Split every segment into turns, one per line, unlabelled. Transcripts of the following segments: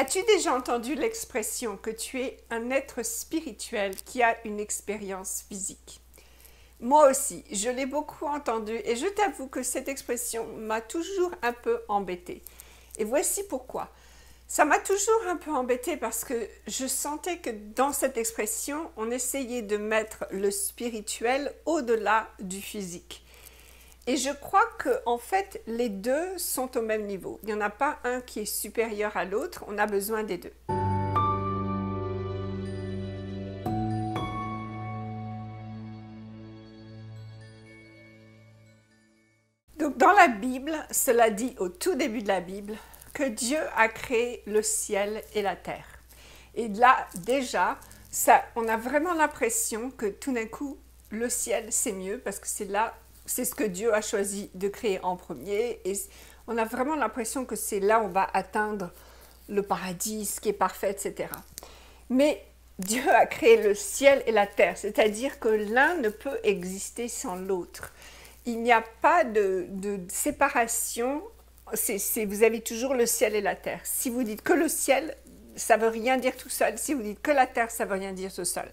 As-tu déjà entendu l'expression que tu es un être spirituel qui a une expérience physique? Moi aussi, je l'ai beaucoup entendue et je t'avoue que cette expression m'a toujours un peu embêtée. Et voici pourquoi. Ça m'a toujours un peu embêtée parce que je sentais que dans cette expression, on essayait de mettre le spirituel au-delà du physique. Et je crois que en fait, les deux sont au même niveau. Il n'y en a pas un qui est supérieur à l'autre, on a besoin des deux. Donc dans la Bible, cela dit au tout début de la Bible, que Dieu a créé le ciel et la terre. Et là, déjà, on a vraiment l'impression que tout d'un coup, le ciel, c'est mieux parce que c'est ce que Dieu a choisi de créer en premier. Et on a vraiment l'impression que c'est là où on va atteindre le paradis, ce qui est parfait, etc. Mais Dieu a créé le ciel et la terre, c'est-à-dire que l'un ne peut exister sans l'autre. Il n'y a pas de séparation, vous avez toujours le ciel et la terre. Si vous dites que le ciel, ça ne veut rien dire tout seul. Si vous dites que la terre, ça ne veut rien dire tout seul.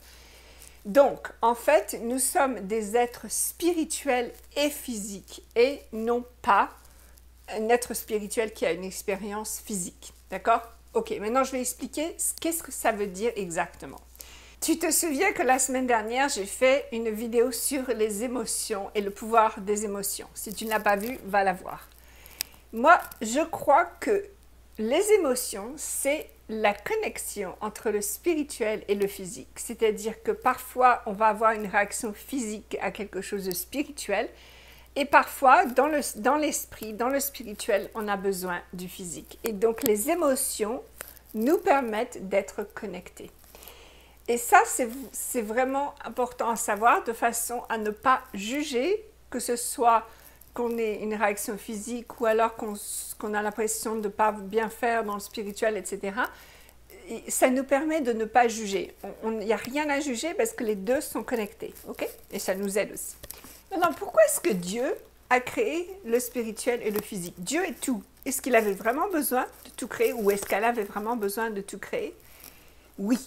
Donc, en fait, nous sommes des êtres spirituels et physiques et non pas un être spirituel qui a une expérience physique. D'accord? Ok, maintenant je vais expliquer qu'est-ce que ça veut dire exactement. Tu te souviens que la semaine dernière, j'ai fait une vidéo sur les émotions et le pouvoir des émotions. Si tu ne l'as pas vue, va la voir. Moi, je crois que les émotions, c'est la connexion entre le spirituel et le physique. C'est-à-dire que parfois, on va avoir une réaction physique à quelque chose de spirituel et parfois, dans l'esprit, dans le spirituel, on a besoin du physique. Et donc, les émotions nous permettent d'être connectés. Et ça, c'est vraiment important à savoir de façon à ne pas juger, que ce soit qu'on ait une réaction physique ou alors qu'on a l'impression de ne pas bien faire dans le spirituel, etc. Et ça nous permet de ne pas juger. Il n'y a rien à juger parce que les deux sont connectés, ok? Et ça nous aide aussi. Maintenant, pourquoi est-ce que Dieu a créé le spirituel et le physique? Dieu est tout. Est-ce qu'il avait vraiment besoin de tout créer ou est-ce qu'elle avait vraiment besoin de tout créer? Oui.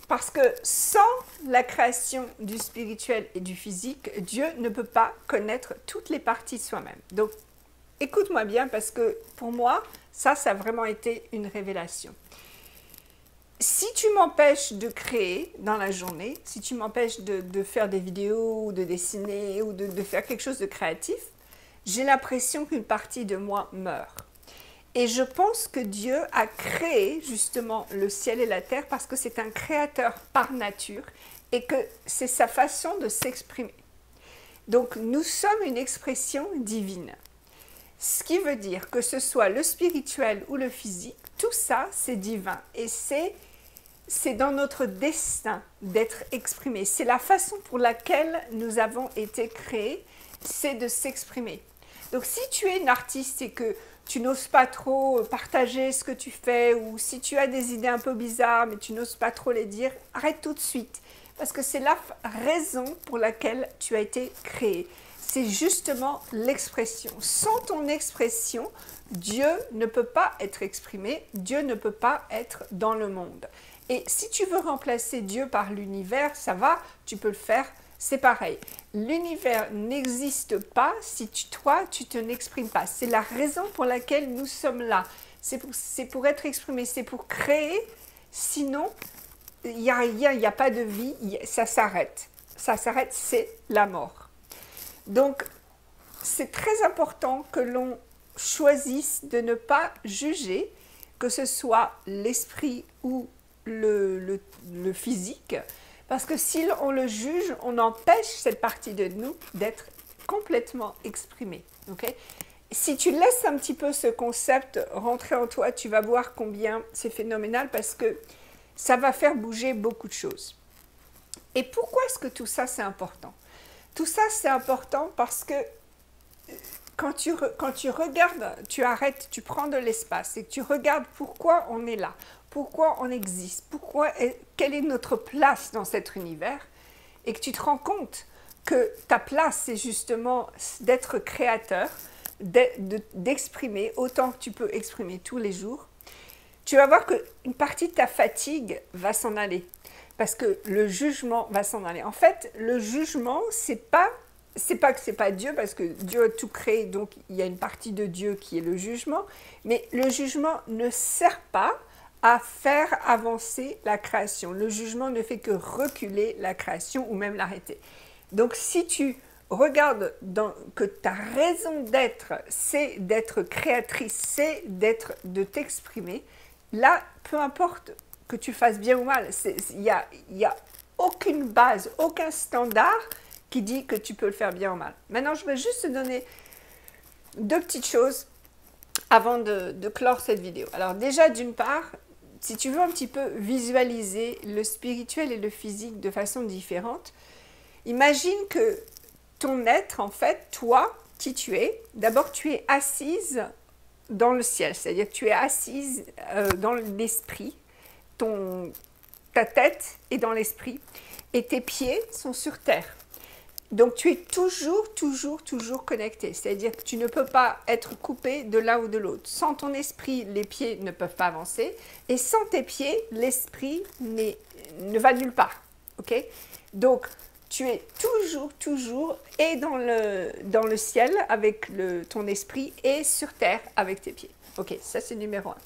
Parce que sans la création du spirituel et du physique, Dieu ne peut pas connaître toutes les parties de soi-même. Donc, écoute-moi bien parce que pour moi, ça a vraiment été une révélation. Si tu m'empêches de créer dans la journée, si tu m'empêches de faire des vidéos ou de dessiner ou de faire quelque chose de créatif, j'ai l'impression qu'une partie de moi meurt. Et je pense que Dieu a créé justement le ciel et la terre parce que c'est un créateur par nature et que c'est sa façon de s'exprimer. Donc nous sommes une expression divine. Ce qui veut dire que ce soit le spirituel ou le physique, tout ça c'est divin et c'est dans notre destin d'être exprimé. C'est la façon pour laquelle nous avons été créés, c'est de s'exprimer. Donc si tu es une artiste et que tu n'oses pas trop partager ce que tu fais ou si tu as des idées un peu bizarres mais tu n'oses pas trop les dire, arrête tout de suite. Parce que c'est la raison pour laquelle tu as été créé. C'est justement l'expression. Sans ton expression, Dieu ne peut pas être exprimé, Dieu ne peut pas être dans le monde. Et si tu veux remplacer Dieu par l'univers, ça va, tu peux le faire, c'est pareil. L'univers n'existe pas si toi, tu te n'exprimes pas. C'est la raison pour laquelle nous sommes là. C'est pour être exprimé, c'est pour créer. Sinon, il n'y a rien, il n'y a pas de vie, ça s'arrête. Ça s'arrête, c'est la mort. Donc, c'est très important que l'on choisisse de ne pas juger, que ce soit l'esprit ou le physique, parce que si on le juge, on empêche cette partie de nous d'être complètement exprimée. Okay? Si tu laisses un petit peu ce concept rentrer en toi, tu vas voir combien c'est phénoménal parce que ça va faire bouger beaucoup de choses. Et pourquoi est-ce que tout ça c'est important? Tout ça c'est important parce que quand tu regardes, tu arrêtes, tu prends de l'espace et que tu regardes pourquoi on est là, pourquoi on existe, quelle est notre place dans cet univers et que tu te rends compte que ta place c'est justement d'être créateur, d'exprimer autant que tu peux exprimer tous les jours, tu vas voir qu'une partie de ta fatigue va s'en aller. Parce que le jugement va s'en aller. En fait, le jugement, c'est pas que c'est pas Dieu, parce que Dieu a tout créé, donc il y a une partie de Dieu qui est le jugement, mais le jugement ne sert pas à faire avancer la création. Le jugement ne fait que reculer la création ou même l'arrêter. Donc si tu regardes que ta raison d'être, c'est d'être créatrice, c'est de t'exprimer, là, peu importe que tu fasses bien ou mal, il y a aucune base, aucun standard qui dit que tu peux le faire bien ou mal. Maintenant, je vais juste te donner deux petites choses avant de clore cette vidéo. Alors déjà, d'une part, si tu veux un petit peu visualiser le spirituel et le physique de façon différente, imagine que ton être, en fait, toi, qui tu es, d'abord tu es assise dans le ciel, c'est-à-dire que tu es assise dans l'esprit, ta tête est dans l'esprit et tes pieds sont sur terre. Donc tu es toujours connecté, c'est-à-dire que tu ne peux pas être coupé de l'un ou de l'autre. Sans ton esprit, les pieds ne peuvent pas avancer, et sans tes pieds, l'esprit ne va nulle part. Ok? Donc tu es toujours et dans le ciel avec ton esprit et sur terre avec tes pieds. Ok, ça c'est numéro 1.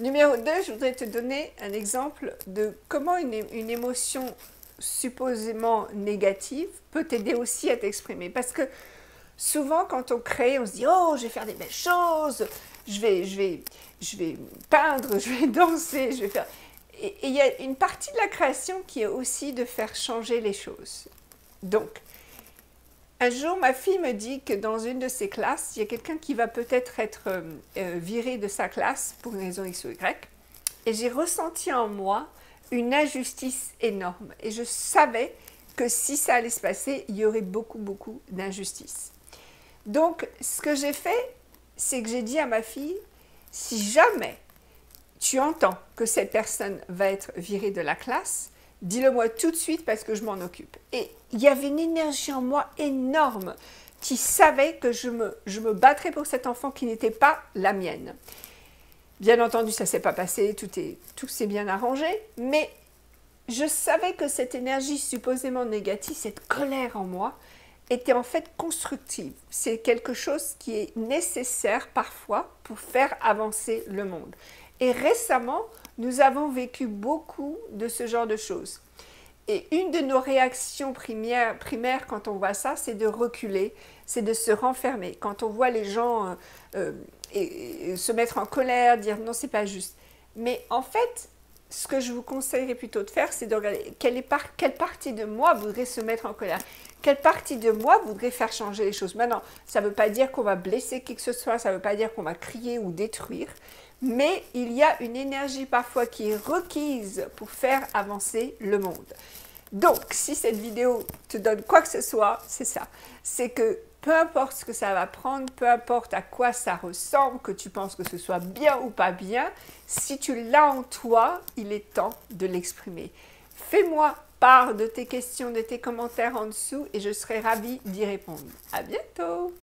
Numéro 2, je voudrais te donner un exemple de comment une émotion supposément négative peut t'aider aussi à t'exprimer. Parce que souvent, quand on crée, on se dit « Oh, je vais faire des belles choses, je vais peindre, je vais danser, je vais faire... » Et il y a une partie de la création qui est aussi de faire changer les choses. Donc, un jour, ma fille me dit que dans une de ses classes, il y a quelqu'un qui va peut-être être viré de sa classe pour une raison X ou Y. Et j'ai ressenti en moi une injustice énorme. Et je savais que si ça allait se passer, il y aurait beaucoup d'injustice. Donc, ce que j'ai fait, c'est que j'ai dit à ma fille, si jamais tu entends que cette personne va être virée de la classe, dis-le-moi tout de suite parce que je m'en occupe. Et il y avait une énergie en moi énorme qui savait que je me battrais pour cet enfant qui n'était pas la mienne. Bien entendu, ça ne s'est pas passé, tout s'est bien arrangé, mais je savais que cette énergie supposément négative, cette colère en moi, était en fait constructive. C'est quelque chose qui est nécessaire parfois pour faire avancer le monde. Et récemment, nous avons vécu beaucoup de ce genre de choses. Et une de nos réactions primaires quand on voit ça, c'est de reculer, c'est de se renfermer. Quand on voit les gens se mettre en colère, dire non, c'est pas juste. Mais en fait, ce que je vous conseillerais plutôt de faire, c'est de regarder quelle partie de moi voudrait se mettre en colère. Quelle partie de moi voudrait faire changer les choses. Maintenant, ça ne veut pas dire qu'on va blesser qui que ce soit, ça ne veut pas dire qu'on va crier ou détruire. Mais il y a une énergie parfois qui est requise pour faire avancer le monde. Donc, si cette vidéo te donne quoi que ce soit, c'est ça. C'est que peu importe ce que ça va prendre, peu importe à quoi ça ressemble, que tu penses que ce soit bien ou pas bien, si tu l'as en toi, il est temps de l'exprimer. Fais-moi part de tes questions, de tes commentaires en dessous et je serai ravie d'y répondre. À bientôt!